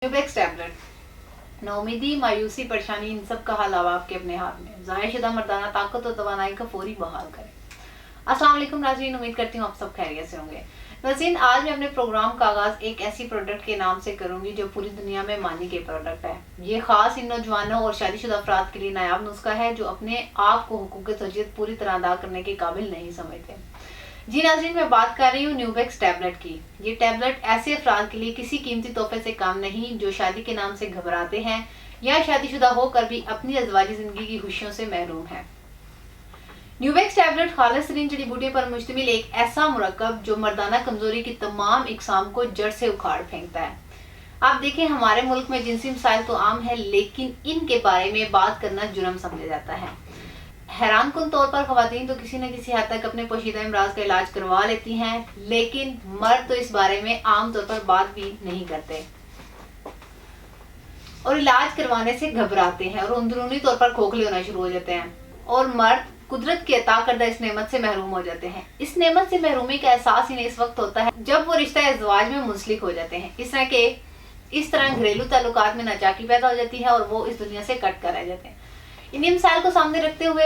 न्यूबेक्स tablet. नाउमीदी, मायूसी, परेशानी, इन सब का हल अब आपके अपने हाथ में। ज़ायशुदा मर्दाना ताकत और तवानाई का फौरी बहाल करें। अस्सलाम वालेकुम नाज़रीन, उम्मीद करती हूँ आप सब खैरियत से होंगे। नाज़रीन, आज मैं अपने प्रोग्राम का आगाज़ एक ऐसी प्रोडक्ट के नाम से करूँगी जो पूरी दुनिया में मानी गई प्रोडक्ट है। ये ख़ास इन नौजवानों और शादीशुदा अफराद के लिए नायाब नुस्खा है जो अपने आप को हुकूक ज़ौजियत पूरी तरह अदा करने के काबिल नहीं समझते। जी नाज़रीन, मैं बात कर रही हूँ न्यूबेक्स टैबलेट की। ये टैबलेट ऐसे अफराद के लिए किसी कीमती तोहफे से कम नहीं जो शादी के नाम से घबराते हैं या शादीशुदा होकर भी अपनी अज़वाजी जिंदगी की खुशियों से महरूम है। न्यूबेक्स टैबलेट खालिस तरीन जड़ी बूटियों पर मुश्तमिल एक ऐसा मुरक्कब जो मर्दाना कमजोरी की तमाम इकसाम को जड़ से उखाड़ फेंकता है। आप देखें, हमारे मुल्क में जिनसी मसाइल तो आम है, लेकिन इनके बारे में बात करना जुर्म समझा जाता है। हैरान कुन तौर पर खवातीन तो किसी न किसी हद तक अपने पोशीदा इमराज का इलाज करवा लेती हैं, लेकिन मर्द तो इस बारे में आम तौर पर बात भी नहीं करते और इलाज करवाने से घबराते हैं और अंदरूनी तौर पर खोखले होना शुरू हो जाते हैं। और मर्द कुदरत की अता करदा इस नेमत से महरूम हो जाते हैं। इस नेमत से महरूमी का एहसास इन्हें इस वक्त होता है जब वो रिश्ता अज़वाज में मुंसलिक हो जाते हैं। इस तरह घरेलू ताल्लुकात में नाचाकी पैदा हो जाती है और वो इस दुनिया से कट कर रह जाते हैं। इन्हीं मिसाल को सामने रखते हुए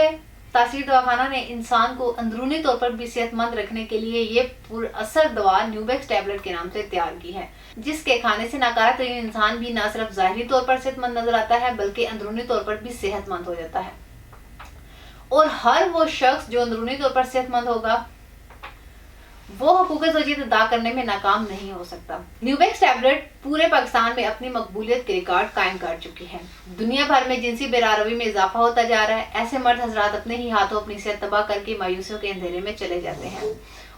तासीर दवाखाना ने इंसान को अंदरूनी तौर पर भी सेहतमंद रखने के लिए ये पुरअसर दवा न्यूबेक्स टैबलेट के नाम से तैयार की है, जिसके खाने से नाकारा तरीन इंसान भी न सिर्फ ज़ाहिरी तौर पर सेहतमंद नजर आता है बल्कि अंदरूनी तौर पर भी सेहतमंद हो जाता है। और हर वो शख्स जो अंदरूनी तौर पर सेहतमंद होगा वो हुकूक ज़ौजियत अदा करने में नाकाम नहीं हो सकता। न्यूबेक्स टैबलेट पूरे पाकिस्तान में अपनी मकबूलियत के रिकॉर्ड कायम कर चुकी है। दुनिया भर में जिनसी बेरारवी में इजाफा होता जा रहा है। ऐसे मर्द हजरात अपने ही हाथों अपनी सेहत तबाह करके मायूसियों के अंधेरे में चले जाते हैं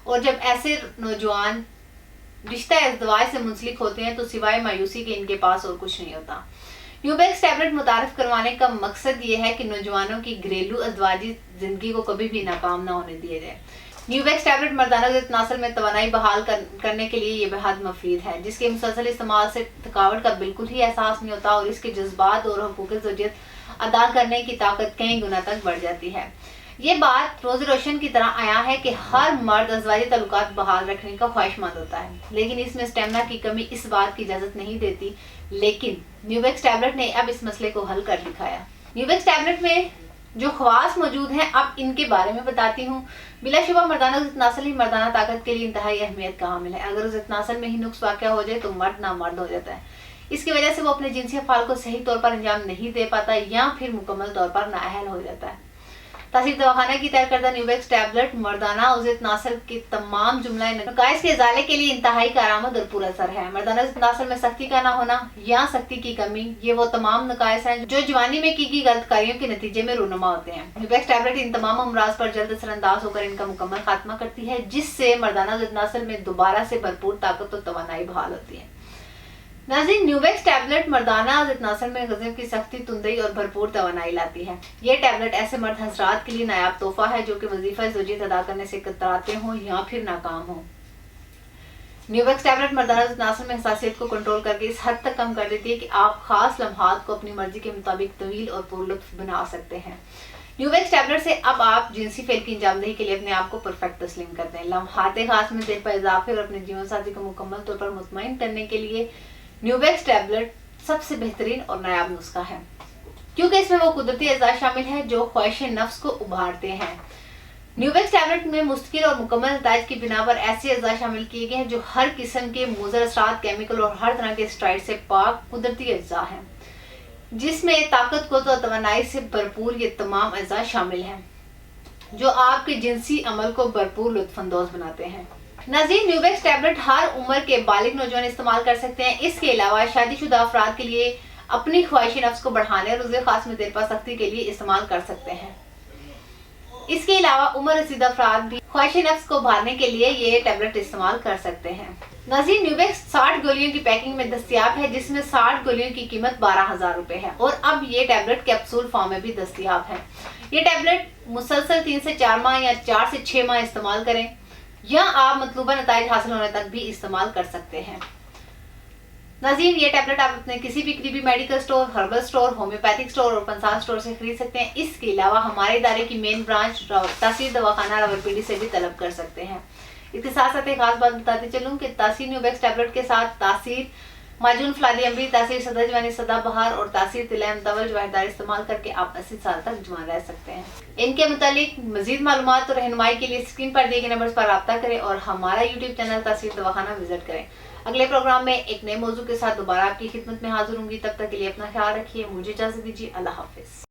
और जब ऐसे नौजवान रिश्ता अज़वाज से मुंसलिक होते हैं तो सिवाय मायूसी के इनके पास और कुछ नहीं होता। न्यूबेक्स टैबलेट मुतारिफ करवाने का मकसद ये है कि नौजवानों की घरेलू अज़वाजी जिंदगी को कभी भी नाकाम ना होने दिया जाए। न्यूबेक्स टैबलेट मर्दाना नस्ल में तवानाई बहाल करने के लिए ये बेहद मुफीद है, जिसके मुसलसल इस्तेमाल से थकावट का बिल्कुल ही एहसास नहीं होता और इसके जज्बात और हुकूक ज़ौजियत अदा करने की ताकत कई गुना तक बढ़ जाती है। ये बात रोज़ रोशन की तरह आया है कि हर मर्द अज़वाजी ताल्लुकात बहाल रखने का ख्वाहिशमंद होता है, लेकिन इसमें स्टेमिना की कमी इस बात की इजाज़त नहीं देती। लेकिन न्यूबेक्स टैबलेट ने अब इस मसले को हल कर दिखाया। न्यूबेक्स टैबलेट में जो खवास मौजूद हैं, अब इनके बारे में बताती हूँ। बिलाशुबा मर्दाना नस्ल ही मर्दाना ताकत के लिए इंतहाई अहमियत का हामिल है। अगर उस नस्ल में ही नुक्स वाक़या हो जाए तो मर्द नामर्द हो जाता है। इसकी वजह से वो अपने जिनसी अफ़ाल को सही तौर पर अंजाम नहीं दे पाता या फिर मुकम्मल तौर पर नाअहल हो जाता है। तासीर दवाखाना की तैयार करदा न्यूबेक्स टैबलेट मर्दाना उज़ित नस्ल के तमाम जुमला नकाइस के इज़ाले के लिए इंतहाई कारआमद और पुरअसर है। मर्दाना नस्ल में सख्ती का ना होना या सख्ती की कमी, ये वो तमाम नकाइस हैं जो जवानी में की गलत कारियों के नतीजे में रूनुमा होते हैं। न्यूबेक्स टैबलेट इन तमाम अमराज पर जल्द असरअंदाज होकर इनका मुकम्मल खात्मा करती है, जिससे मर्दाना उज़ित नस्ल में दोबारा से भरपूर ताकत और तवानाई बहाल होती है। नाज़रीन, न्यूबेक्स टैबलेट मर्दाना उज़ित नस्ल में गज़ब की सख्ती, तुंदई और भरपूर तवानाई लाती है। ये टैबलेट ऐसे मर्द हजरात के लिए नायाब तोहफा है जो कि वजीफा ज़ौजियत अदा करने से कतराते हों या फिर नाकाम हों। न्यूबेक्स टैबलेट मर्दाना उज़ित नस्ल में हसासियत को कंट्रोल करके इस हद तक कम कर देती है कि आप खास लम्हात को अपनी मर्जी के मुताबिक तवील और पुरलुत्फ बना सकते हैं। न्यूबेक्स टैबलेट से अब आप जिनसी फेल की अंजामदही के लिए अपने आप को परफेक्ट तस्लीम करते हैं। लम्हात खास में देर पर इजाफे और अपने जीवन साथी को मुकम्मल तौर पर मुतमईन करने के लिए न्यूबेक्स टैबलेट सबसे बेहतरीन और नायाब नुस्खा है, क्योंकि इसमें वो कुदरती अज़ा शामिल है जो ख्वाहिश नफ्स को उभारते हैं। न्यूबेक्स टैबलेट में मुस्तकिल और मुकम्मल नताइज की बिना पर ऐसे अज़ा शामिल किए गए हैं जो हर किस्म के मुज़र असरात, केमिकल और हर तरह के स्टेरॉइड से पाक कुदरती अज़ा हैं, जिसमें ताकत को तो तवानाई से भरपूर ये तमाम अज़ा शामिल हैं जो आपके जिनसी अमल को भरपूर लुत्फानंदोज बनाते हैं। नाज़रीन, न्यूबेक्स टैबलेट हर उम्र के बालिग नौजवान इस्तेमाल कर सकते हैं। इसके अलावा शादीशुदा अफराद के लिए अपनी ख्वाहिश नफ्स को बढ़ाने और रोज़े खास में देर पा सख्ती के लिए इस्तेमाल कर सकते हैं। इसके अलावा उम्र रसीदा अफराद भी ख्वाहिश नफ्स को उभारने के लिए ये टैबलेट इस्तेमाल कर सकते हैं। नाज़रीन, न्यूबेक्स 60 गोलियों की पैकिंग में दस्तियाब है, जिसमें 60 गोलियों की कीमत 12,000 रुपए है और अब ये टैबलेट कैप्सूल फॉर्म में भी दस्तियाब है। ये टैबलेट मुसलसल 3 से 4 माह या 4 से 6 माह इस्तेमाल करें या आप मतलूबा नताइज हासिल होने तक भी इस्तेमाल कर सकते हैं। नाज़रीन, ये टैबलेट आप अपने किसी भी करीबी medical store, herbal store, homeopathic store और पंसार स्टोर से खरीद सकते हैं। इसके अलावा हमारे इदारे की मेन ब्रांच तासीर दवाखाना रावलपिंडी से भी तलब कर सकते हैं। इसके साथ साथ एक खास बात बताते चलूँ कि तासीर न्यूबेक्स टैबलेट के साथ तासीर माजून, फलादी अमरी, तासीर सदा जवानी सदाबहार और तासीर तिलैम तवल जवाहरदार इस्तेमाल करके आप 80 साल तक जवान रह सकते हैं। इनके मुतालिक मजीद मालूमात और रहनुमाई के लिए स्क्रीन पर दिए गए नंबर पर रब्ता करें और हमारा यूट्यूब चैनल तासीर दवाखाना विजिट करें। अगले प्रोग्राम में एक नए मौजू के साथ दोबारा आपकी खिदमत में हाजिर होंगी। तब तक के लिए अपना ख्याल रखिए। मुझे इजाजत दीजिए। अल्लाह हाफिज।